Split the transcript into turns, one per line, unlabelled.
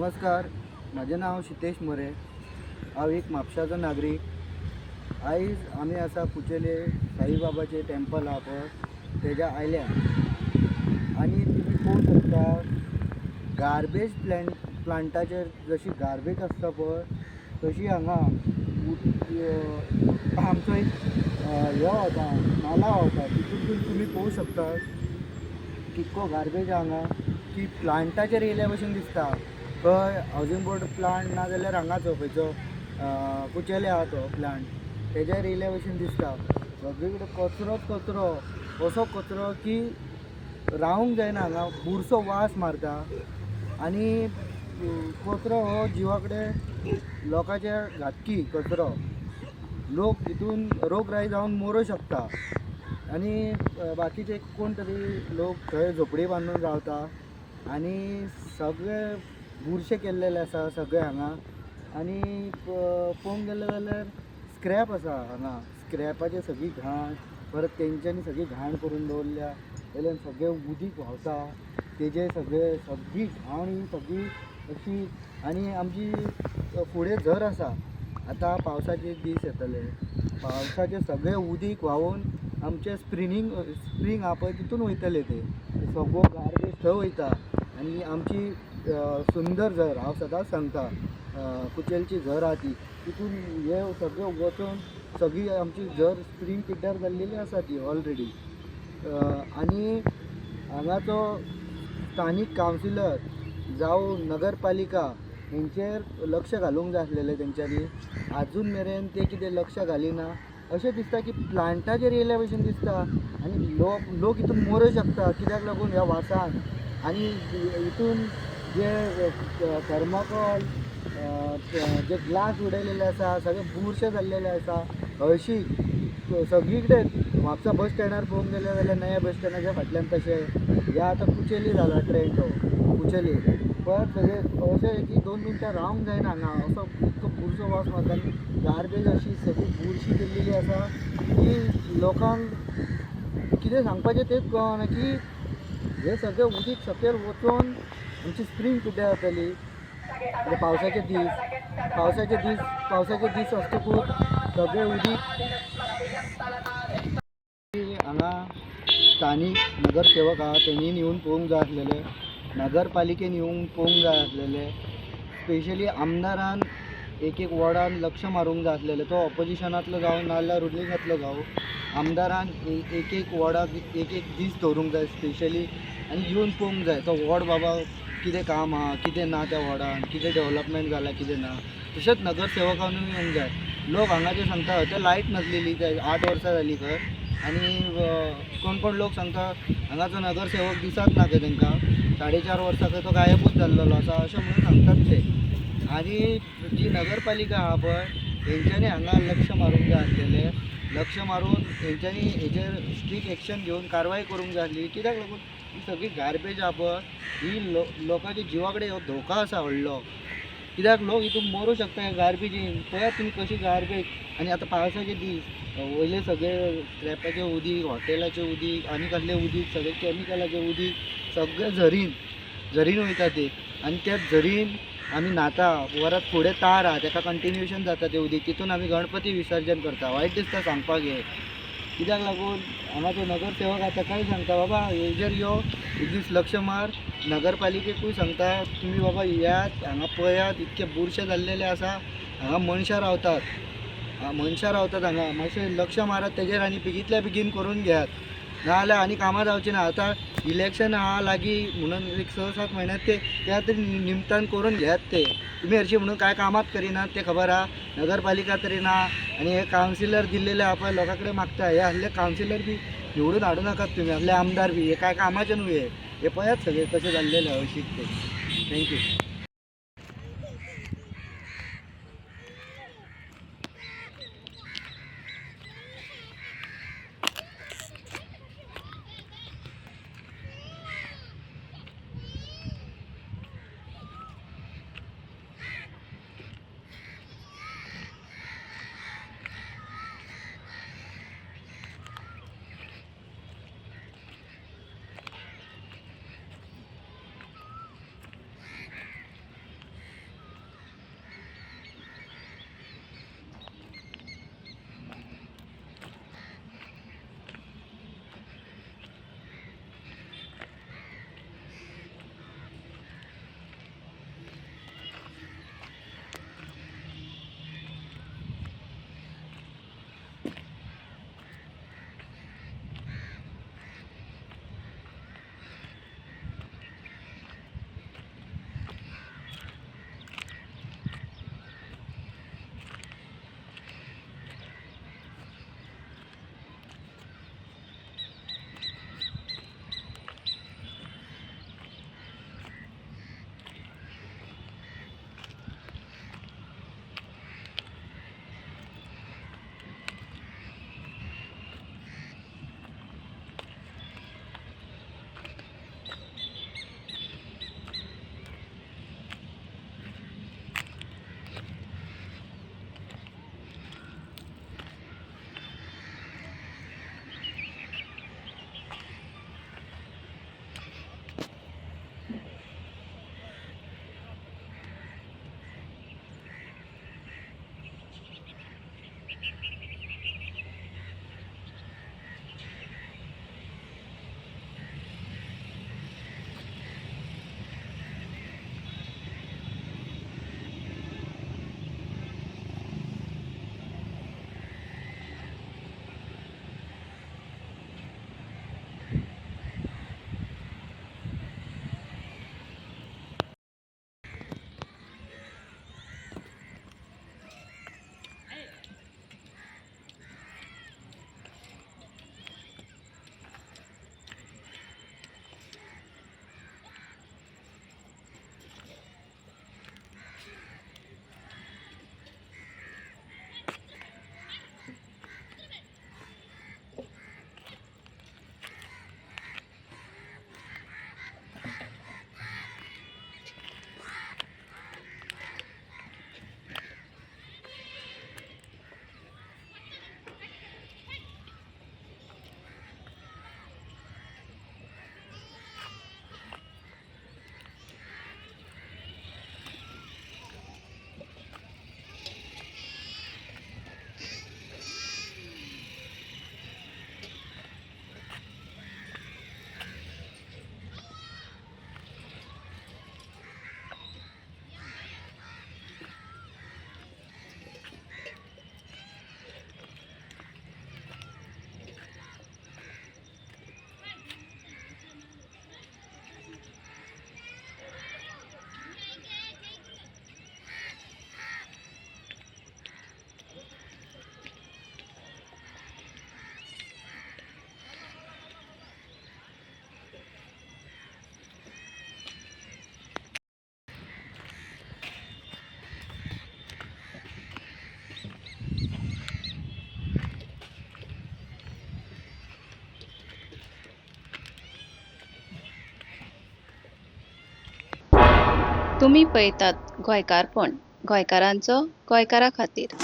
नमस्कार, माझे नाव शितेश मोरे. हांव एक म्हापशाचो नागरीक. आयज आमी आसा कुचेले साईबाबाचे टेम्पल आहा पळय तेज्या आयल्या आनी तुमी पळोवंक शकता गार्बेज प्लांटाचेर जशी गार्बेज आसता पळय तशी हांगा आमचो एक हे वता नाला वता तितून तुमी पळोवंक शकता कितको गार्बेज हांगा की प्लांटाचेर येयल्या भशेन दिसता. खंय हावजींग बोर्ड प्लांट ना जाल्यार हांगाचो खंयचो कुचेले आहा तो प्लांट तेजेर येयल्या भशेन दिसता. सगळे कडेन कचरोच कचरो, असो कचरो की रावूंक जायना. हांगा बुरसो वास मारता आनी कचरो हो जिवा कडेन लोकांचे घातकी कचरो. लोक हितून रोगराई जावन मरूं शकता आनी बाकीचे कोण तरी लोक थंय झोपडी बांदून रावता आनी सगळे बुरशे केल्लेले आसा सगळे हांगा. आनी पळोवंक गेले जाल्यार स्क्रॅप आसा हांगा, स्क्रॅपाची सगळी घाण परत तेंच्यांनी सगळी घाण करून दवरल्या वयल्यान सगळें उदीक व्हांवता तेजे सगळी घाण ही सगळी अशी. आनी आमची फुडें झर आसा, आतां पावसाचे दीस येतले, पावसाचे सगळें उदीक व्हांवून आमचे स्प्रिंग आहा पळय तितून वयतले ते सगळो गार्बेज थंय वयता आनी आमची सुंदर झर हांव सदांच सांगता कुचेलची झर आहा ती तितून हे सगळें वचून सगळी आमची झर स्प्रिंग पिड्ड्यार जाल्लेली आसा ती ऑलरेडी. आनी हांगाचो स्थानीक कावन्सिलर जावं नगरपालिका हेंचेर लक्ष घालूंक जाय आसलेलें तेंच्यांनी. आजून मेरेन ते कितें लक्ष घालिना. अशें दिसता की प्लांटाचेर येयल्या भशेन दिसता आनी लोक हितून मरूं शकता कित्याक लागून ह्या वासान. आनी हितून जे थर्माकोल जे ग्लास उडयलेले आसा सगळे बुरशे जाल्लेले आसा. हळशीक सगळी कडेन म्हापसा बस स्टँडार पळोवंक गेले जाल्यार नया बस स्टँडाच्या फाटल्यान तशें हे आतां कुचेली जाला ट्रेंड तो कुचेली परत सगळे अशें की 2 मिनटां रावंक जायना हांगा. असो इतको बुरसो वास मारता आनी गार्बेज अशी सगळी बुरशी केल्लेली आसा की लोकांक कितें सांगपाचें तेच कळना की हे सगळें उदीक सकयल वचून आमची स्प्रिंग पिड्ड्यार जातली. पावसाचे दीस आसतकूच सगळें उदीक हांगा स्थानीक नगरसेवक आहा तेणीन येवन पळोवंक जाय आसलेले, नगरपालिकेन येवन पळोवंक जाय आसलेले, स्पेशली आमदारान एक वॉर्डान लक्ष मारूंक जाय आसलेलें. तो ऑपोजिशनांतलो जावं नाल्यार रुलिंगांतलो जावं आमदारान एक वॉर्डाक एक दीस दवरूंक जाय स्पेशली आनी येवन पळोवंक जाय तो वॉर्ड बाबा कितें काम आहा कितें ना त्या वॉर्डान, कितें डेवलपमेंट जालां कितें ना. तशेंच नगरसेवकानूय येवंक जाय. लोक हांगाचे सांगता ते लायट नासलेली ते 8 वर्सां जालीं खंय आनी कोण लोक सांगता हांगाचो नगरसेवक दिसत ना खंय तांकां 4.5 वर्सां खंय तो गायबूच जाल्लो आसा अशें म्हणून सांगतात ते. आनी जी नगरपालिका आहा पळय तेंच्यांनी हांगा लक्ष मारूंक जाय आसलेलें. लक्ष मारून तेंच्यांनी हेजेर स्ट्रीक्ट एक्शन घेवन कारवाय करूंक जाय आसली. कित्याक लागून ही सगळी गार्बेज आहा पळय ही लोकांच्या जिवा कडेन हो धोका आसा व्हडलो. कित्याक लोक हितून मरूं शकता ह्या गार्बेजीन. पळयात तुमी कशी गार्बेज. आनी आतां पावसाचे दीस वयले सगळे स्क्रॅपाचें उदीक, हॉटेलाचें उदीक आनी कसलें उदीक सगळें कॅमिकलाचें उदीक सगळें झरीन वयता ते आनी त्या झरीन आमी न्हाता. वरात फुडें तार आहा तेका कंटिन्युएशन जाता तें उदीक तितून आमी गणपती विसर्जन करता. वायट दिसता सांगपाक हे. कित्याक लागून हांगाचो नगरसेवक आहा ताकाय सांगता बाबा हेजेर यो एक दीस लक्ष मार. नगरपालिकेकूय सांगता तुमी बाबा येयात हांगा पळयात इतके बुरशे जाल्लेले आसा. हांगा मनशां रावतात हांगा मातशें लक्ष मारात तेजेर आनी बेगींतल्या बेगीन करून घेयात नाजाल्यार आनी कामां जावची ना. आतां इलेक्शन आहा लागीं म्हणून एक 6-7 म्हयन्यात ते त्या तरी निमतान करून घेयात ते. तुमी हरशीं म्हणून कांय कामात करिनात ते खबर आहा. नगरपालिका तरी ना आनी हे कावन्सिलर दिल्लेले आहा पळय लोकां कडेन मागता हे आहले कावन्सिलर बी निवडून हाडूं नाकात तुमी. आहले आमदार बी हे कांय कामाचे न्हू हे पळयात सगळे कशें जाल्लेले हळशीक ते. थँक्यू.
तुम्ही पळयतात गोंयकारपण गोंयकारांचो गोंयकारा खातीर.